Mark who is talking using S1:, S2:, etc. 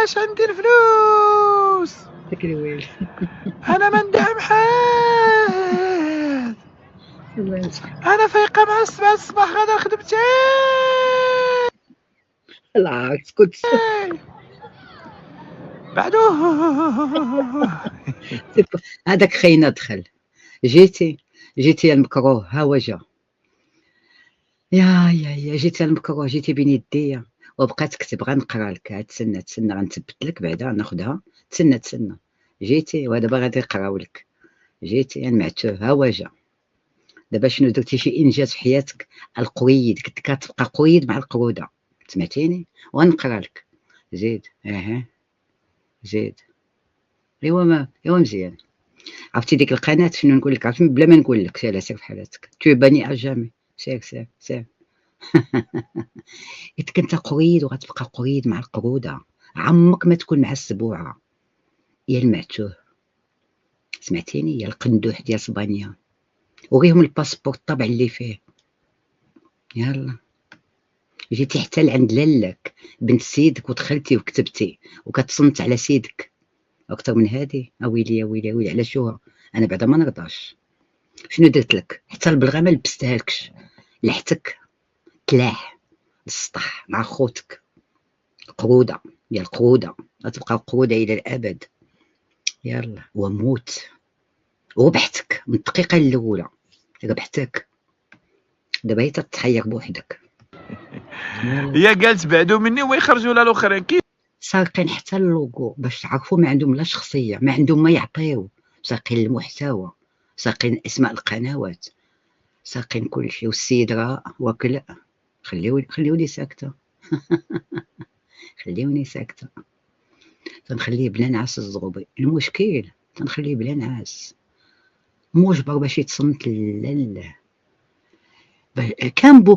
S1: علاش عندي الفلوس،
S2: داك الويل.
S1: انا ما ندعم حد، انا فايقه مع 7 الصباح غادا خدمتي.
S2: لا اسكت.
S1: بعدو
S2: هذاك خينا دخل. جيتي المكروه، ها هو جا. يا جيتي المكروه، جيتي بين يديا وبقات تكتب. غنقرا لك، تسنى غنثبت لك بعدا ناخذها. تسنى جيتي ودابا غادي نقراو لك. جيتي المعتوه، ها هو جا. دابا شنو درتي شي انجاز في حياتك؟ القويد، كنت كتبقى قويد مع القروده. سمعتيني؟ ونقرا لك. زيد. زيد. ايوا مزيان. عرفتي ديك القناه شنو نقول لك؟ عرفتي بلا ما نقول لك، سير في حالاتك، تو باني اجامي. سير. إذا كنت قريد وغتبقى قريد مع القرودة، عمرك ما تكون مع السبوعة. يا المعتوه، سمعتيني؟ يا القندوح ديال اسبانيا، وريهم الباسبور الطبع اللي فيه. يلا جيتي حتى لعند لالك بنت سيدك ودخلتي وكتبتي وكتصنت على سيدك اكثر من هذه. ويلي على شو؟ انا بعدا ما نرضاش. شنو درت لك؟ حتى البلغه ما لبستها لكش، لحتك تلاح السطح مع خوتك. قرودة ديال القرودة، غتبقى قرودة إلى الأبد. يلا وموت. وربحتك من الدقيقة الأولى، ربحتك. دابا هي تتحير بوحدك.
S1: هي قالت بعدو مني ويخرجوا لها الاخرين. كيف
S2: سارقين حتى اللوغو باش تعرفوا ما عندهم لا شخصية، ما عندهم ما يعطيو. سارقين المحتوى، سارقين اسماء القنوات، سارقين كل شيء. والسيد راه واكل. خليوني ساكتة. خليوني ساكتة. تنخليه بلا نعاس الزغبي. المشكل تنخليه بلا نعاس، مجبر باش يتصنت. كامبو